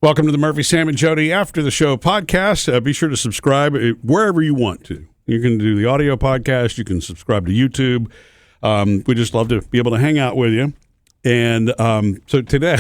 Welcome to the Murphy, Sam, and Jodi After the Show podcast. Be sure to subscribe wherever you want to. You can do the audio podcast. You can subscribe to YouTube. We just love to be able to hang out with you. And so today,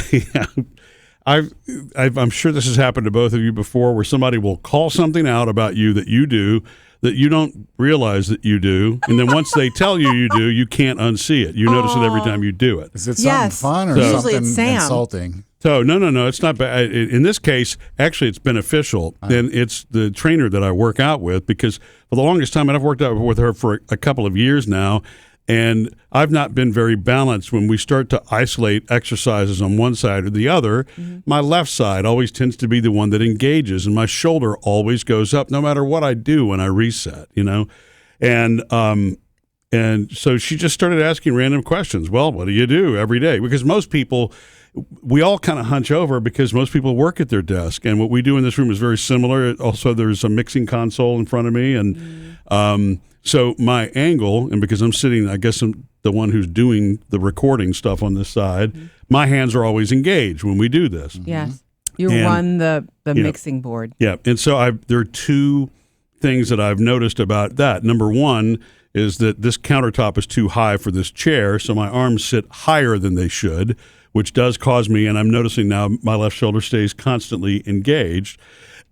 I'm sure this has happened to both of you before, where somebody will call something out about you that you do that you don't realize that you do, and then once they tell you you do, you can't unsee it. You notice it every time you do it. Is it something fun or something insulting? So no, it's not bad. In this case, actually, it's beneficial, and it's the trainer that I work out with, because for the longest time, and I've worked out with her for a couple of years now, and I've not been very balanced. When we start to isolate exercises on one side or the other, my left side always tends to be the one that engages, and my shoulder always goes up no matter what I do when I reset, And so she just started asking random questions. Well, what do you do every day? Because most people, we all kind of hunch over because most people work at their desk, and what we do in this room is very similar. Also, there's a mixing console in front of me, and so my angle, and because I'm sitting, I guess I'm the one who's doing the recording stuff on this side, my hands are always engaged when we do this. Yes. You run the mixing board. Yeah, and so there are two things that I've noticed about that. Number one is that this countertop is too high for this chair, so my arms sit higher than they should, which does cause me, and I'm noticing now my left shoulder stays constantly engaged.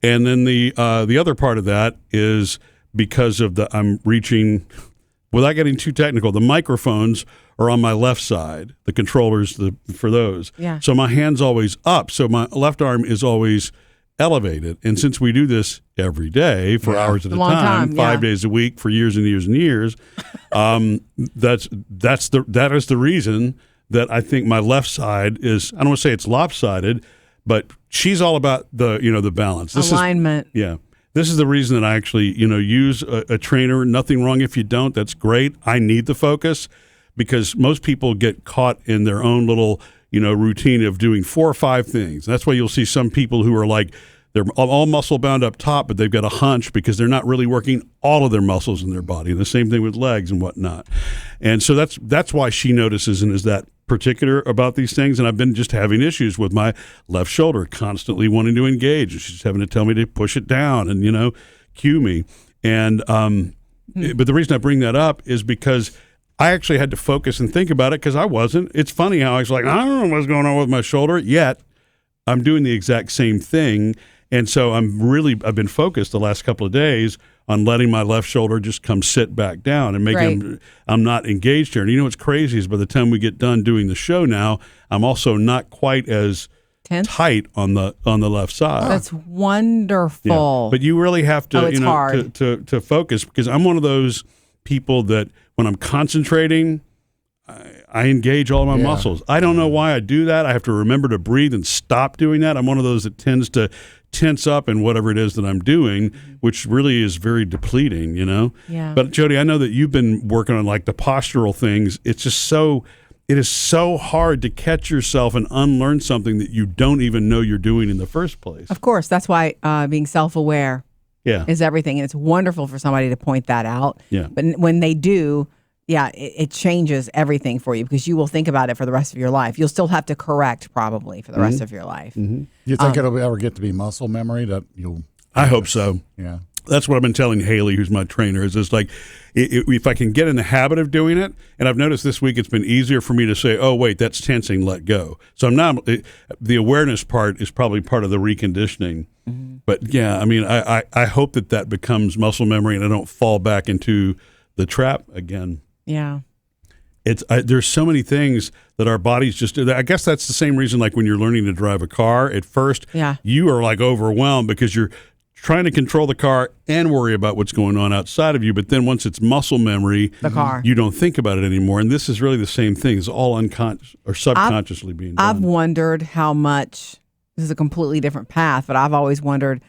And then the other part of that is because of I'm reaching, without getting too technical, the microphones are on my left side, the controllers for those. Yeah. So my hand's always up, so my left arm is always elevated. And since we do this every day for hours at a time, 5 days a week for years and years and years, that is the reason that I think my left side is, I don't want to say it's lopsided, but she's all about the balance. Alignment. This is the reason that I actually, use a trainer. Nothing wrong if you don't. That's great. I need the focus, because most people get caught in their own little, routine of doing 4 or 5 things. That's why you'll see some people who are like, they're all muscle bound up top, but they've got a hunch because they're not really working all of their muscles in their body. And the same thing with legs and whatnot. And so that's why she notices and is that particular about these things. And I've been just having issues with my left shoulder, constantly wanting to engage. And she's having to tell me to push it down and, cue me. And but the reason I bring that up is because I actually had to focus and think about it, because I wasn't. It's funny how I was like, I don't know what's going on with my shoulder, yet I'm doing the exact same thing. And so I've been focused the last couple of days on letting my left shoulder just come sit back down and making I'm not engaged here. And what's crazy is by the time we get done doing the show now, I'm also not quite as tight on the left side. That's wonderful. Yeah. But you really have to hard. to focus, because I'm one of those people that when I'm concentrating, I engage all of my muscles. I don't know why I do that. I have to remember to breathe and stop doing that. I'm one of those that tends to tense up in whatever it is that I'm doing, which really is very depleting, Yeah. But Jodi, I know that you've been working on like the postural things. It is so hard to catch yourself and unlearn something that you don't even know you're doing in the first place. Of course. That's why being self-aware is everything. And it's wonderful for somebody to point that out. Yeah. But when they do, it changes everything for you, because you will think about it for the rest of your life. You'll still have to correct probably for the rest of your life. Mm-hmm. You think it'll ever get to be muscle memory that you'll? I hope so. Yeah. That's what I've been telling Haley, who's my trainer, is just like, if I can get in the habit of doing it, and I've noticed this week it's been easier for me to say, oh, wait, that's tensing, let go. So the awareness part is probably part of the reconditioning. Mm-hmm. But yeah, I mean, I hope that becomes muscle memory and I don't fall back into the trap again. Yeah. There's so many things that our bodies just do. I guess that's the same reason, like when you're learning to drive a car, at first, you are like overwhelmed because you're trying to control the car and worry about what's going on outside of you. But then once it's muscle memory, the car, you don't think about it anymore. And this is really the same thing. It's all unconscious or subconsciously being done. I've wondered how much, this is a completely different path, but I've always wondered,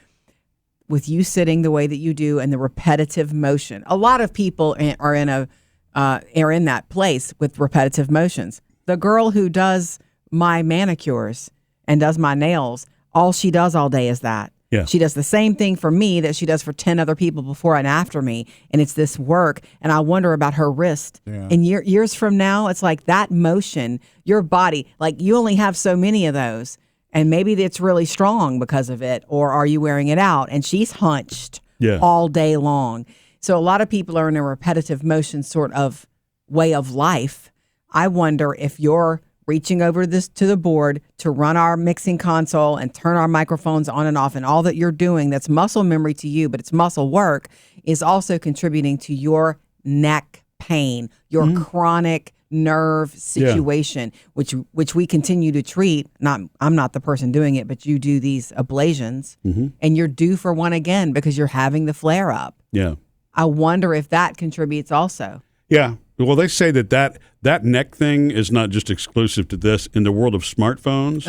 with you sitting the way that you do and the repetitive motion, a lot of people are in that place with repetitive motions. The girl who does my manicures and does my nails, all she does all day is that. Yeah. She does the same thing for me that she does for 10 other people before and after me. And it's this work. And I wonder about her wrist. Yeah. And years from now, it's like that motion, your body, like you only have so many of those. And maybe it's really strong because of it, or are you wearing it out? And she's hunched all day long. So a lot of people are in a repetitive motion sort of way of life. I wonder if you're reaching over to the board to run our mixing console and turn our microphones on and off, and all that you're doing that's muscle memory to you, but it's muscle work, is also contributing to your neck pain, your chronic nerve situation, which we continue to treat. I'm not the person doing it, but you do these ablations, and you're due for one again because you're having the flare up. Yeah. I wonder if that contributes also. Yeah. Well, they say that neck thing is not just exclusive to this. In the world of smartphones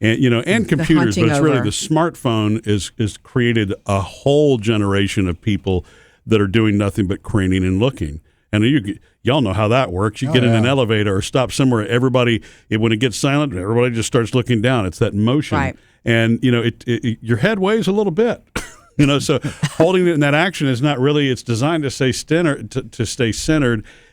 and computers, but it's really the smartphone is created a whole generation of people that are doing nothing but craning and looking. And y'all know how that works. You get in an elevator or stop somewhere, when it gets silent, everybody just starts looking down. It's that motion. Right. And, your head weighs a little bit. So holding it in that action is not really, it's designed to stay centered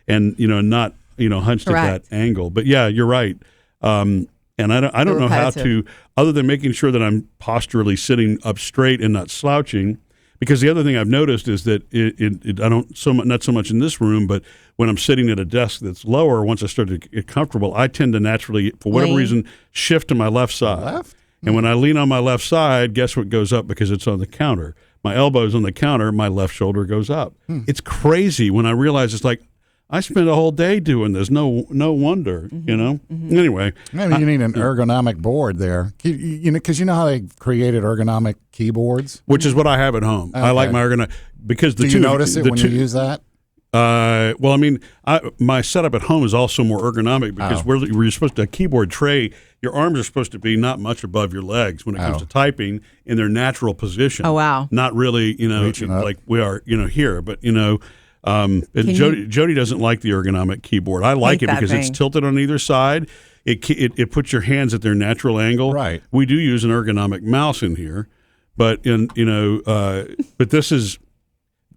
and, not, hunched at that angle. But yeah, you're right. And I don't know how to, other than making sure that I'm posturally sitting up straight and not slouching. Because the other thing I've noticed is that not so much in this room, but when I'm sitting at a desk that's lower, once I start to get comfortable, I tend to naturally, for whatever reason, shift to my left side. Left? And when I lean on my left side, guess what goes up because it's on the counter? My elbow's on the counter, my left shoulder goes up. It's crazy when I realize it's like, I spent a whole day doing this. No wonder, Anyway. Maybe you need an ergonomic board there. Because you know how they created ergonomic keyboards? Which is what I have at home. Okay. I like my ergonomic. Because Do you notice it when you use that? Well, I mean, my setup at home is also more ergonomic because where you're supposed to, a keyboard tray, your arms are supposed to be not much above your legs when it comes to typing in their natural position. Oh, wow. Not really, like we are, here, but, Jodi doesn't like the ergonomic keyboard. I like it because it's tilted on either side. It puts your hands at their natural angle. Right. We do use an ergonomic mouse in here, but but this is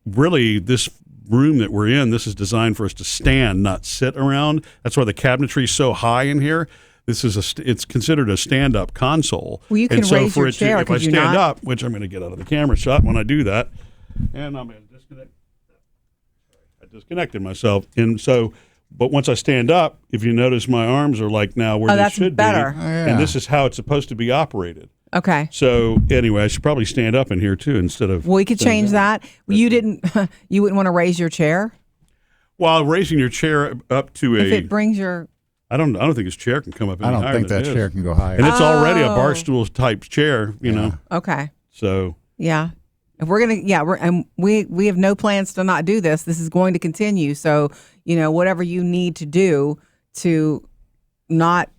really this room that we're in. This is designed for us to stand, not sit around. That's why the cabinetry is so high in here. It's considered a stand-up console. Well, you can raise your chair. If I stand up, which I'm going to get out of the camera shot when I do that, and I'm going to disconnect. I disconnected myself, and so. But once I stand up, if you notice, my arms are like now where they should better. be, and this is how it's supposed to be operated. Okay. So anyway, I should probably stand up in here too instead of. Well, we could change that. You wouldn't want to raise your chair. Well, raising your chair up to if it brings your. I don't think his chair can come up any higher. I don't think that chair can go higher. And it's already a bar stool type chair, you know. Okay. So. Yeah. If we're gonna, we have no plans to not do this. This is going to continue. So, whatever you need to do to not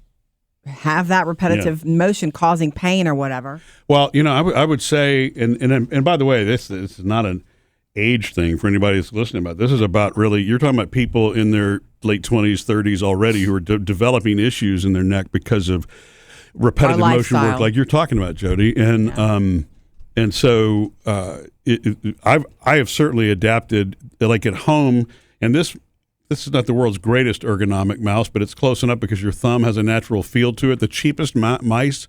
have that repetitive motion causing pain or whatever. Well, I would say, and by the way, this is not an age thing for anybody that's listening about. This is about really, you're talking about people in their late 20s, 30s already who are developing issues in their neck because of repetitive motion work, like you're talking about, Jodi, and so I have certainly adapted, like at home, and this is not the world's greatest ergonomic mouse, but it's close enough because your thumb has a natural feel to it. The cheapest mice,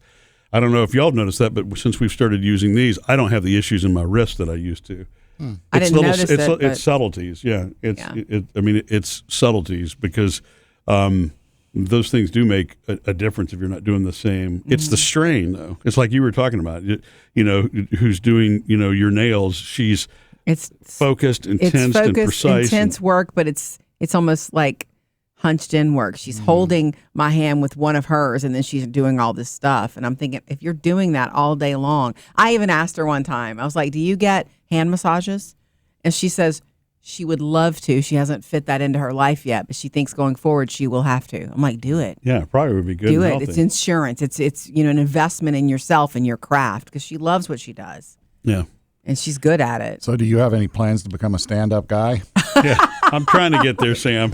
I don't know if y'all have noticed that, but since we've started using these, I don't have the issues in my wrist that I used to. I didn't notice it. It's subtleties, it's subtleties because those things do make a difference if you're not doing the same. Mm-hmm. It's the strain, though. It's like you were talking about, who's doing, your nails. She's focused, intense, and precise. Intense work, but it's almost like hunched in work. She's holding my hand with one of hers, and then she's doing all this stuff. And I'm thinking, if you're doing that all day long, I even asked her one time, I was like, do you get hand massages? And she says she would love to. She hasn't fit that into her life yet, but she thinks going forward she will have to. I'm like, do it. Yeah, probably would be good. Do it. It's insurance. It's an investment in yourself and your craft because she loves what she does. Yeah. And she's good at it. So do you have any plans to become a stand-up guy? Yeah, I'm trying to get there, Sam.